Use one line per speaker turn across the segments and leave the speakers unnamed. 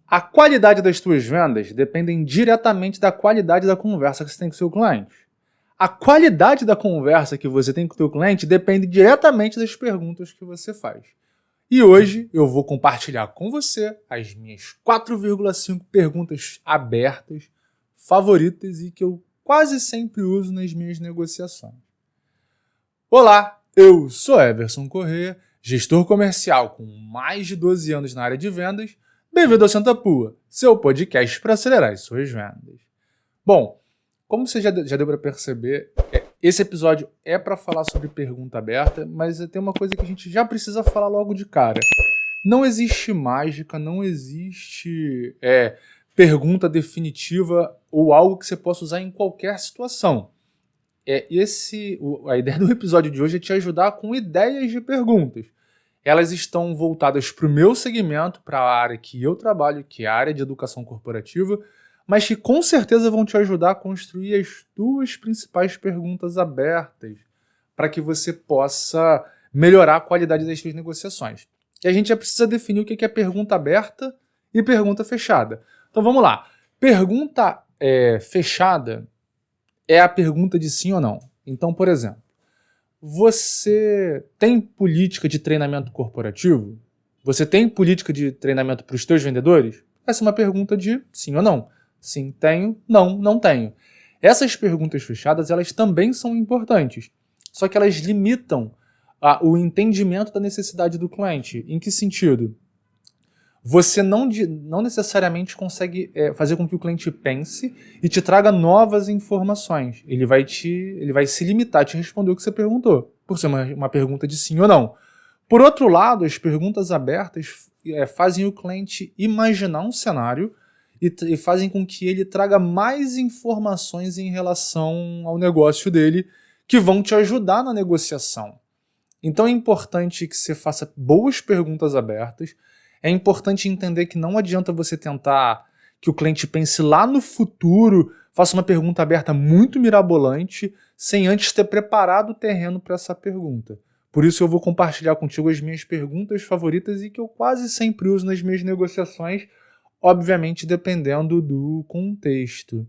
A qualidade das tuas vendas depende diretamente da qualidade da conversa que você tem com o seu cliente. A qualidade da conversa que você tem com o seu cliente depende diretamente das perguntas que você faz. E hoje eu vou compartilhar com você as minhas 4,5 perguntas abertas, favoritas e que eu quase sempre uso nas minhas negociações. Olá, eu sou Everson Corrêa, gestor comercial com mais de 12 anos na área de vendas. Bem-vindo ao Senta Pua, seu podcast para acelerar as suas vendas. Bom, como você já deu para perceber, esse episódio é para falar sobre pergunta aberta, mas tem uma coisa que a gente já precisa falar logo de cara. Não existe mágica, não existe pergunta definitiva ou algo que você possa usar em qualquer situação. A ideia do episódio de hoje é te ajudar com ideias de perguntas. Elas estão voltadas para o meu segmento, para a área que eu trabalho, que é a área de educação corporativa, mas que com certeza vão te ajudar a construir as tuas principais perguntas abertas para que você possa melhorar a qualidade das suas negociações. E a gente já precisa definir o que é pergunta aberta e pergunta fechada. Então vamos lá. Pergunta fechada é a pergunta de sim ou não. Então, por exemplo, você tem política de treinamento corporativo? Você tem política de treinamento para os teus vendedores? Essa é uma pergunta de sim ou não. Sim, tenho. Não, não tenho. Essas perguntas fechadas, elas também são importantes. Só que elas limitam o entendimento da necessidade do cliente. Em que sentido? Você não necessariamente consegue fazer com que o cliente pense e te traga novas informações. Ele vai se limitar a te responder o que você perguntou, por ser uma pergunta de sim ou não. Por outro lado, as perguntas abertas fazem o cliente imaginar um cenário e fazem com que ele traga mais informações em relação ao negócio dele que vão te ajudar na negociação. Então é importante que você faça boas perguntas abertas. É importante entender que não adianta você tentar que o cliente pense lá no futuro, faça uma pergunta aberta muito mirabolante, sem antes ter preparado o terreno para essa pergunta. Por isso eu vou compartilhar contigo as minhas perguntas favoritas e que eu quase sempre uso nas minhas negociações, obviamente dependendo do contexto.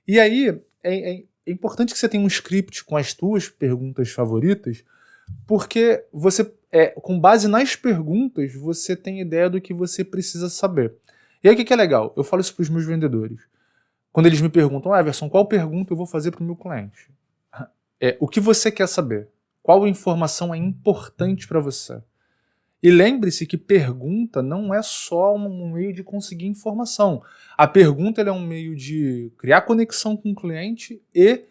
E aí é importante que você tenha um script com as tuas perguntas favoritas, porque você, com base nas perguntas, você tem ideia do que você precisa saber. E aí o que é legal? Eu falo isso para os meus vendedores. Quando eles me perguntam, Everson, qual pergunta eu vou fazer para o meu cliente? O que você quer saber? Qual informação é importante para você? E lembre-se que pergunta não é só um meio de conseguir informação. A pergunta é um meio de criar conexão com o cliente e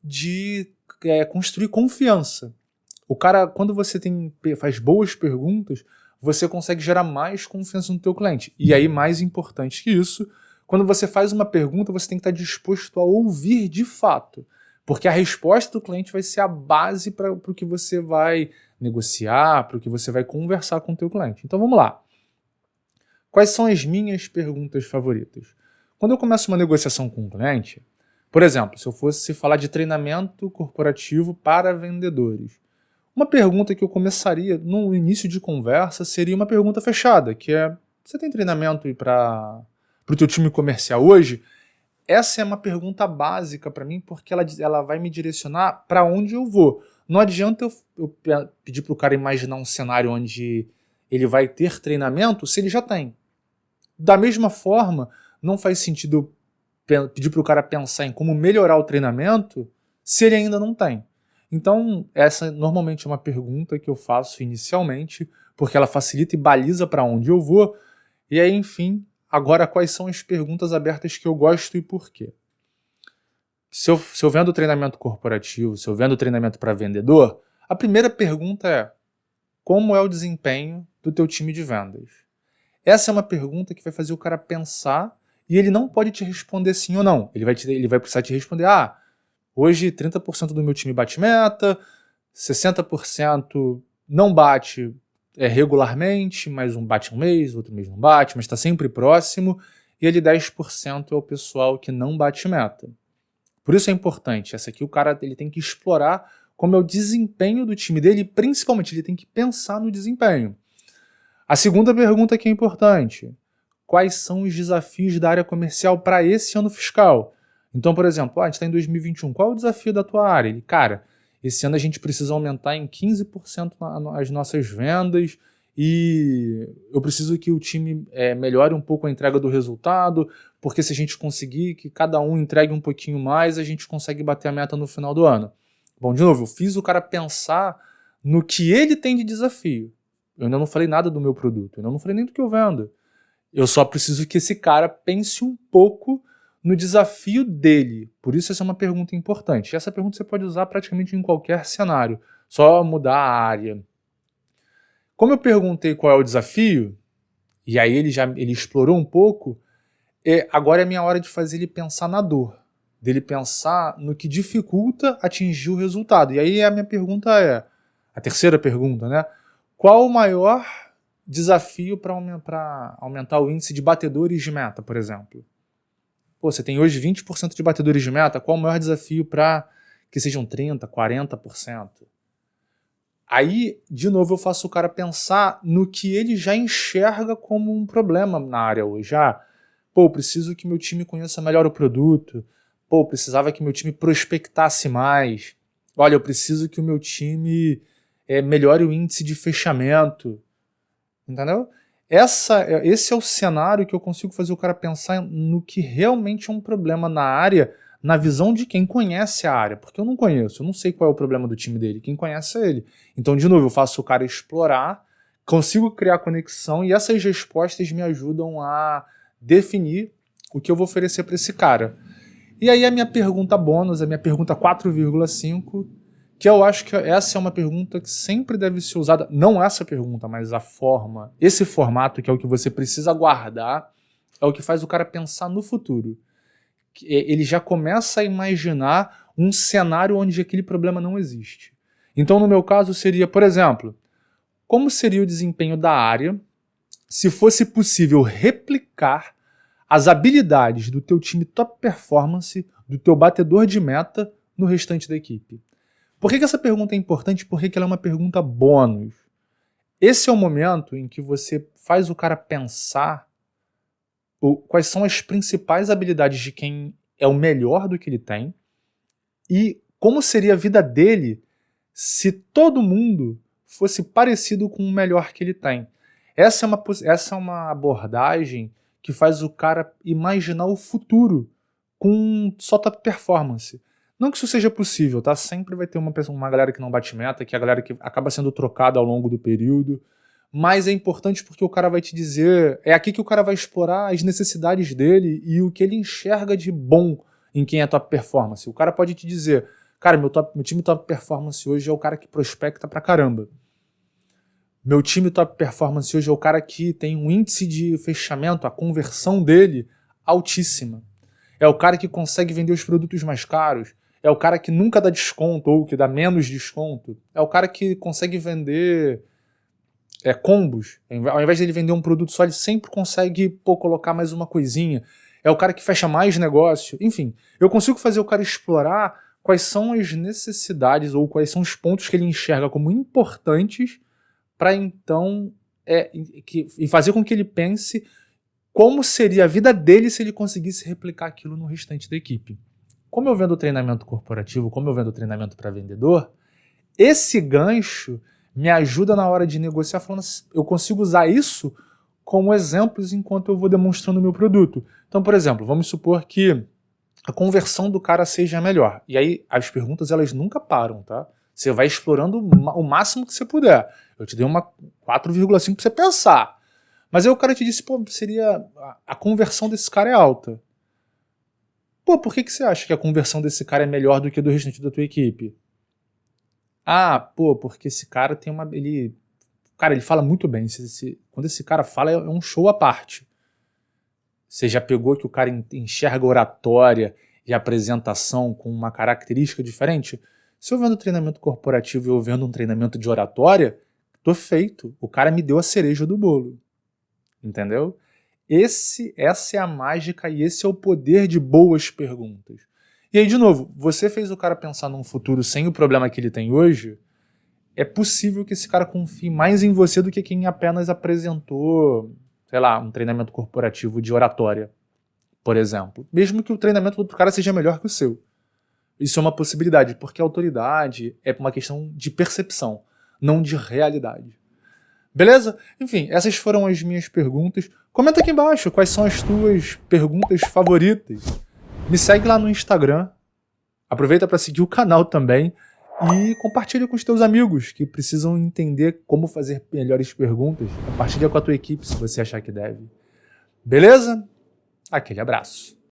de construir confiança. O cara, quando você faz boas perguntas, você consegue gerar mais confiança no teu cliente. E aí, mais importante que isso, quando você faz uma pergunta, você tem que estar disposto a ouvir de fato. Porque a resposta do cliente vai ser a base para o que você vai negociar, para o que você vai conversar com o teu cliente. Então vamos lá. Quais são as minhas perguntas favoritas? Quando eu começo uma negociação com um cliente, por exemplo, se eu fosse falar de treinamento corporativo para vendedores, uma pergunta que eu começaria no início de conversa seria uma pergunta fechada, que é, você tem treinamento para o teu time comercial hoje? Essa é uma pergunta básica para mim, porque ela vai me direcionar para onde eu vou. Não adianta eu pedir para o cara imaginar um cenário onde ele vai ter treinamento se ele já tem. Da mesma forma, não faz sentido eu pedir para o cara pensar em como melhorar o treinamento se ele ainda não tem. Então, essa normalmente é uma pergunta que eu faço inicialmente, porque ela facilita e baliza para onde eu vou. E aí, enfim, agora quais são as perguntas abertas que eu gosto e por quê? Se eu vendo treinamento corporativo, se eu vendo treinamento para vendedor, a primeira pergunta é: como é o desempenho do teu time de vendas? Essa é uma pergunta que vai fazer o cara pensar e ele não pode te responder sim ou não. Ele vai precisar te responder, hoje 30% do meu time bate meta, 60% não bate regularmente, mas um bate um mês, outro mês não bate, mas está sempre próximo, e ele 10% é o pessoal que não bate meta. Por isso é importante, essa aqui o cara ele tem que explorar como é o desempenho do time dele e principalmente ele tem que pensar no desempenho. A segunda pergunta que é importante: quais são os desafios da área comercial para esse ano fiscal. Então, por exemplo, a gente está em 2021, qual é o desafio da tua área? Ele, cara, esse ano a gente precisa aumentar em 15% as nossas vendas e eu preciso que o time melhore um pouco a entrega do resultado, porque se a gente conseguir que cada um entregue um pouquinho mais, a gente consegue bater a meta no final do ano. Bom, de novo, eu fiz o cara pensar no que ele tem de desafio. Eu ainda não falei nada do meu produto, eu ainda não falei nem do que eu vendo. Eu só preciso que esse cara pense um pouco no desafio dele. Por isso essa é uma pergunta importante. E essa pergunta você pode usar praticamente em qualquer cenário, só mudar a área. Como eu perguntei qual é o desafio, e aí ele explorou um pouco, agora é a minha hora de fazer ele pensar na dor, dele pensar no que dificulta atingir o resultado. E aí a minha pergunta a terceira pergunta, né? Qual o maior desafio para aumentar o índice de batedores de meta, por exemplo? Pô, você tem hoje 20% de batedores de meta, qual o maior desafio para que sejam 30%, 40%? Aí, de novo, eu faço o cara pensar no que ele já enxerga como um problema na área hoje. Pô, preciso que meu time conheça melhor o produto. Pô, precisava que meu time prospectasse mais. Olha, eu preciso que o meu time melhore o índice de fechamento. Entendeu? Esse é o cenário que eu consigo fazer o cara pensar no que realmente é um problema na área, na visão de quem conhece a área. Porque eu não conheço, eu não sei qual é o problema do time dele. Quem conhece é ele. Então, de novo, eu faço o cara explorar, consigo criar conexão e essas respostas me ajudam a definir o que eu vou oferecer para esse cara. E aí a minha pergunta bônus, a minha pergunta 4,5, que eu acho que essa é uma pergunta que sempre deve ser usada, não essa pergunta, mas a forma, esse formato que é o que você precisa guardar, é o que faz o cara pensar no futuro. Ele já começa a imaginar um cenário onde aquele problema não existe. Então, no meu caso, seria, por exemplo, como seria o desempenho da área se fosse possível replicar as habilidades do teu time top performance, do teu batedor de meta, no restante da equipe? Por que essa pergunta é importante? Porque ela é uma pergunta bônus. Esse é o momento em que você faz o cara pensar quais são as principais habilidades de quem é o melhor do que ele tem e como seria a vida dele se todo mundo fosse parecido com o melhor que ele tem. Essa é uma abordagem que faz o cara imaginar o futuro com só top performance. Não que isso seja possível, tá? Sempre vai ter uma galera que não bate meta, que é a galera que acaba sendo trocada ao longo do período, mas é importante porque o cara vai te dizer, é aqui que o cara vai explorar as necessidades dele e o que ele enxerga de bom em quem é top performance. O cara pode te dizer, cara, meu time top performance hoje é o cara que prospecta pra caramba. Meu time top performance hoje é o cara que tem um índice de fechamento, a conversão dele, altíssima. É o cara que consegue vender os produtos mais caros. É o cara que nunca dá desconto ou que dá menos desconto. É o cara que consegue vender combos. Ao invés de ele vender um produto só, ele sempre consegue colocar mais uma coisinha. É o cara que fecha mais negócio. Enfim, eu consigo fazer o cara explorar quais são as necessidades ou quais são os pontos que ele enxerga como importantes para então e fazer com que ele pense como seria a vida dele se ele conseguisse replicar aquilo no restante da equipe. Como eu vendo treinamento corporativo, como eu vendo treinamento para vendedor, esse gancho me ajuda na hora de negociar, falando assim, eu consigo usar isso como exemplos enquanto eu vou demonstrando o meu produto. Então, por exemplo, vamos supor que a conversão do cara seja melhor. E aí as perguntas elas nunca param, tá? Você vai explorando o máximo que você puder. Eu te dei uma 4,5 para você pensar. Mas aí o cara te disse, pô, a conversão desse cara é alta. Pô, por que você acha que a conversão desse cara é melhor do que a do restante da tua equipe? Pô, porque esse cara tem uma... Cara, ele fala muito bem. Quando esse cara fala, é um show à parte. Você já pegou que o cara enxerga oratória e apresentação com uma característica diferente? Se eu vendo treinamento corporativo e eu vendo um treinamento de oratória, tô feito. O cara me deu a cereja do bolo. Entendeu? Essa é a mágica e esse é o poder de boas perguntas. E aí, de novo, você fez o cara pensar num futuro sem o problema que ele tem hoje, é possível que esse cara confie mais em você do que quem apenas apresentou, sei lá, um treinamento corporativo de oratória, por exemplo. Mesmo que o treinamento do outro cara seja melhor que o seu. Isso é uma possibilidade, porque a autoridade é uma questão de percepção, não de realidade. Beleza? Enfim, essas foram as minhas perguntas. Comenta aqui embaixo quais são as tuas perguntas favoritas. Me segue lá no Instagram. Aproveita para seguir o canal também. E compartilha com os teus amigos que precisam entender como fazer melhores perguntas. Compartilha com a tua equipe se você achar que deve. Beleza? Aquele abraço.